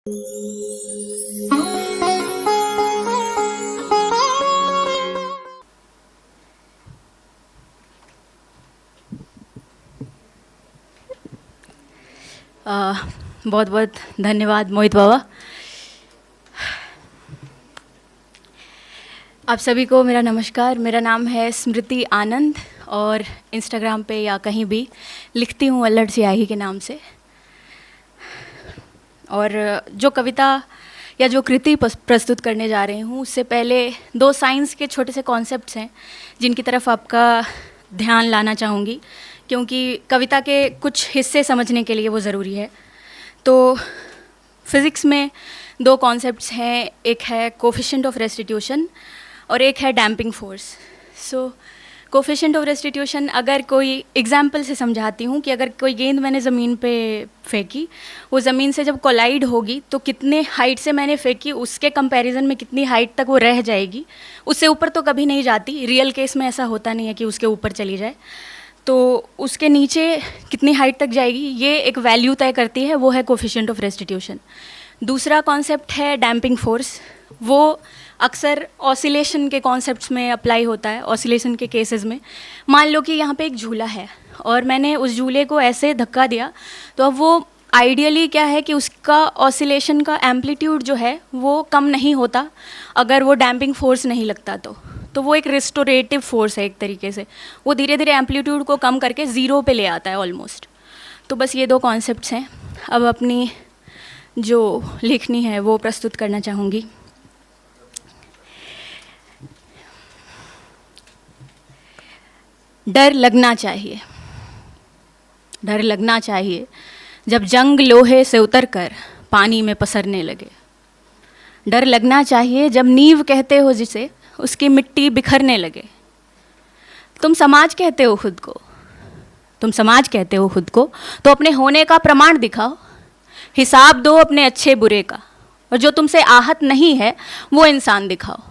बहुत बहुत धन्यवाद मोहित बाबा। आप सभी को मेरा नमस्कार। मेरा नाम है स्मृति आनंद और इंस्टाग्राम पे या कहीं भी लिखती हूँ अल्लड़ सियाही के नाम से। और जो कविता या जो कृति प्रस्तुत करने जा रही हूँ उससे पहले दो साइंस के छोटे से कॉन्सेप्ट्स हैं जिनकी तरफ आपका ध्यान लाना चाहूँगी, क्योंकि कविता के कुछ हिस्से समझने के लिए वो ज़रूरी है। तो फिज़िक्स में दो कॉन्सेप्ट्स हैं, एक है कोफिशिएंट ऑफ रेस्टिट्यूशन और एक है damping force. So coefficient of restitution अगर कोई एग्जाम्पल से समझाती हूँ कि अगर कोई गेंद मैंने ज़मीन पे फेंकी, वो ज़मीन से जब कोलाइड होगी तो कितने हाइट से मैंने फेंकी उसके कंपैरिजन में कितनी हाइट तक वो रह जाएगी, उससे ऊपर तो कभी नहीं जाती। रियल केस में ऐसा होता नहीं है कि उसके ऊपर चली जाए, तो उसके नीचे कितनी हाइट तक जाएगी ये एक वैल्यू तय करती है, वो है कोफिशिएंट ऑफ रेस्टिट्यूशन। दूसरा कॉन्सेप्ट है डैम्पिंग फोर्स। वो अक्सर ऑसिलेशन के कॉन्सेप्ट्स में अप्लाई होता है। ऑसिलेशन के केसेस में मान लो कि यहाँ पे एक झूला है और मैंने उस झूले को ऐसे धक्का दिया, तो अब वो आइडियली क्या है कि उसका ऑसिलेशन का एम्पलीट्यूड जो है वो कम नहीं होता अगर वो डैम्पिंग फोर्स नहीं लगता तो वो एक रिस्टोरेटिव फोर्स है एक तरीके से। वो धीरे धीरे एम्पलीट्यूड को कम करके ज़ीरो पे ले आता है ऑलमोस्ट। तो बस ये दो कॉन्सेप्ट्स हैं। अब अपनी जो लिखनी है वो प्रस्तुत करना चाहूँगी। डर लगना चाहिए, डर लगना चाहिए जब जंग लोहे से उतरकर पानी में पसरने लगे। डर लगना चाहिए जब नींव कहते हो जिसे उसकी मिट्टी बिखरने लगे। तुम समाज कहते हो खुद को, तुम समाज कहते हो खुद को, तो अपने होने का प्रमाण दिखाओ। हिसाब दो अपने अच्छे बुरे का, और जो तुमसे आहत नहीं है वो इंसान दिखाओ।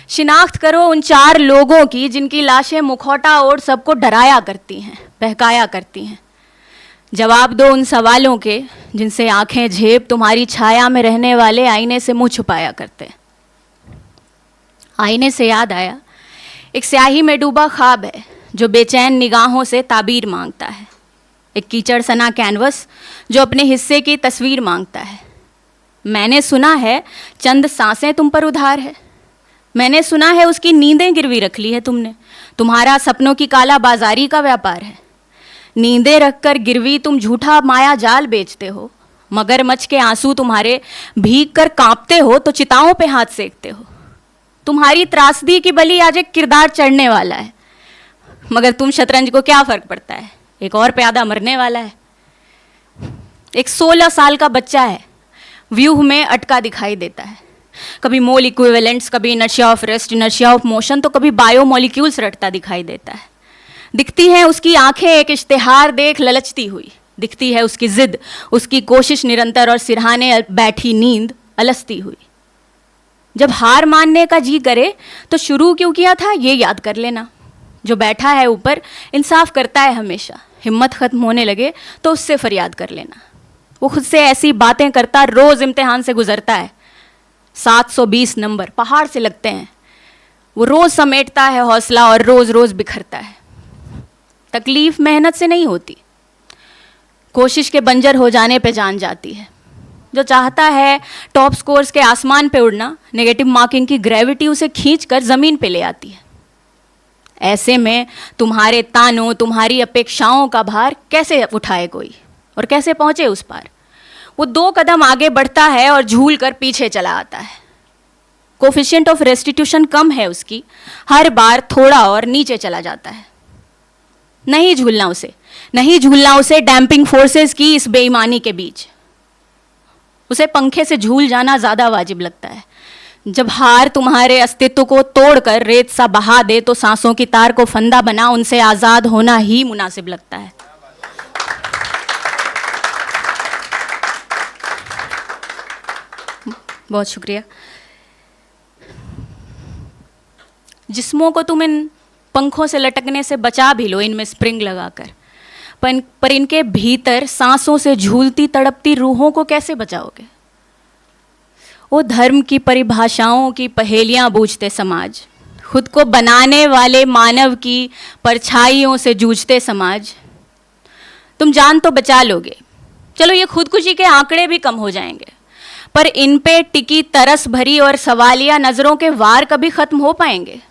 शिनाख्त करो उन चार लोगों की जिनकी लाशें मुखौटा ओढ़ सबको डराया करती हैं, बहकाया करती हैं। जवाब दो उन सवालों के जिनसे आंखें झेप तुम्हारी छाया में रहने वाले आईने से मुंह छुपाया करते। आईने से याद आया, एक स्याही में डूबा ख्वाब है जो बेचैन निगाहों से ताबीर मांगता है। एक कीचड़ सना कैनवस जो अपने हिस्से की तस्वीर मांगता है। मैंने सुना है चंद सांसें तुम पर उधार है। मैंने सुना है उसकी नींदें गिरवी रख ली है तुमने। तुम्हारा सपनों की काला बाजारी का व्यापार है। नींदें रखकर गिरवी तुम झूठा माया जाल बेचते हो। मगरमच्छ के आंसू तुम्हारे भीग कर कांपते हो तो चिताओं पे हाथ सेकते हो। तुम्हारी त्रासदी की बलि आज एक किरदार चढ़ने वाला है, मगर तुम शतरंज को क्या फ़र्क पड़ता है, एक और प्यादा मरने वाला है। एक 16 साल का बच्चा है, व्यूह में अटका दिखाई देता है। कभी मोल इक्विवेलेंट्स, कभी inertia of rest, inertia of motion, तो कभी बायोमोलिक्यूल्स रटता दिखाई देता है। दिखती हैं उसकी आंखें एक इश्तिहार देख ललचती हुई। दिखती है उसकी जिद, उसकी कोशिश निरंतर, और सिरहाने बैठी नींद अलसती हुई। जब हार मानने का जी करे तो शुरू क्यों किया था ये याद कर लेना। जो बैठा है ऊपर इंसाफ करता है हमेशा। हिम्मत खत्म होने लगे तो उससे फरियाद कर लेना। वो खुद से ऐसी बातें करता रोज़ इम्तिहान से गुजरता है। 720 नंबर पहाड़ से लगते हैं। वो रोज़ समेटता है हौसला और रोज़ रोज़ बिखरता है। तकलीफ मेहनत से नहीं होती, कोशिश के बंजर हो जाने पे जान जाती है। जो चाहता है टॉप स्कोर्स के आसमान पे उड़ना, नेगेटिव मार्किंग की ग्रेविटी उसे खींच कर ज़मीन पे ले आती है। ऐसे में तुम्हारे तानों, तुम्हारी अपेक्षाओं का भार कैसे उठाए कोई, और कैसे पहुँचे उस पार। वो 2 कदम आगे बढ़ता है और झूल कर पीछे चला आता है। कोफिशिएंट ऑफ रेस्टिट्यूशन कम है उसकी, हर बार थोड़ा और नीचे चला जाता है। नहीं झूलना उसे, नहीं झूलना उसे डैम्पिंग फोर्सेस की इस बेईमानी के बीच। उसे पंखे से झूल जाना ज़्यादा वाजिब लगता है। जब हार तुम्हारे अस्तित्व को तोड़कर रेत सा बहा दे तो सांसों की तार को फंदा बना उनसे आज़ाद होना ही मुनासिब लगता है। बहुत शुक्रिया। जिस्मों को तुम इन पंखों से लटकने से बचा भी लो इनमें स्प्रिंग लगाकर, पर इनके भीतर सांसों से झूलती तड़पती रूहों को कैसे बचाओगे। वो धर्म की परिभाषाओं की पहेलियां बूझते समाज, खुद को बनाने वाले मानव की परछाइयों से जूझते समाज। तुम जान तो बचा लोगे, चलो ये खुदकुशी के आंकड़े भी कम हो जाएंगे, पर इन पे टिकी तरस भरी और सवालिया नजरों के वार कभी खत्म हो पाएंगे?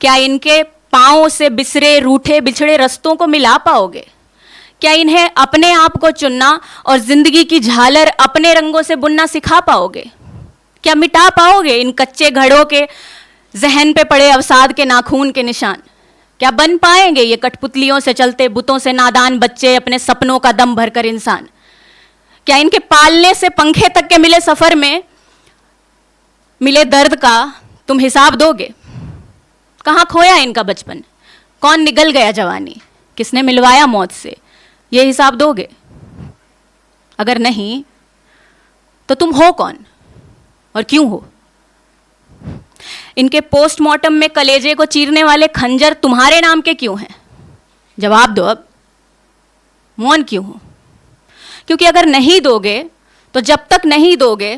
क्या इनके पांवों से बिसरे रूठे बिछड़े रस्तों को मिला पाओगे? क्या इन्हें अपने आप को चुनना और जिंदगी की झालर अपने रंगों से बुनना सिखा पाओगे? क्या मिटा पाओगे इन कच्चे घड़ों के जहन पे पड़े अवसाद के नाखून के निशान? क्या बन पाएंगे ये कठपुतलियों से चलते बुतों से नादान बच्चे अपने सपनों का दम भरकर इंसान? क्या इनके पालने से पंखे तक के मिले सफर में मिले दर्द का तुम हिसाब दोगे? कहाँ खोया इनका बचपन? कौन निगल गया जवानी? किसने मिलवाया मौत से? ये हिसाब दोगे? अगर नहीं तो तुम हो कौन और क्यों हो? इनके पोस्टमार्टम में कलेजे को चीरने वाले खंजर तुम्हारे नाम के क्यों हैं? जवाब दो अब। मौन क्यों हो? क्योंकि अगर नहीं दोगे तो जब तक नहीं दोगे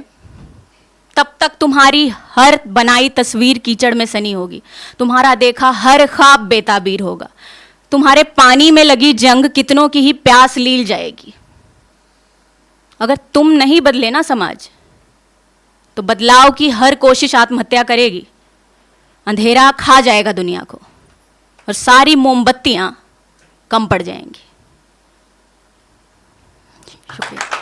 तब तक तुम्हारी हर बनाई तस्वीर कीचड़ में सनी होगी, तुम्हारा देखा हर ख्वाब बेताबीर होगा, तुम्हारे पानी में लगी जंग कितनों की ही प्यास लील जाएगी। अगर तुम नहीं बदले ना समाज, तो बदलाव की हर कोशिश आत्महत्या करेगी। अंधेरा खा जाएगा दुनिया को और सारी मोमबत्तियां कम पड़ जाएंगी। शुक्रिया।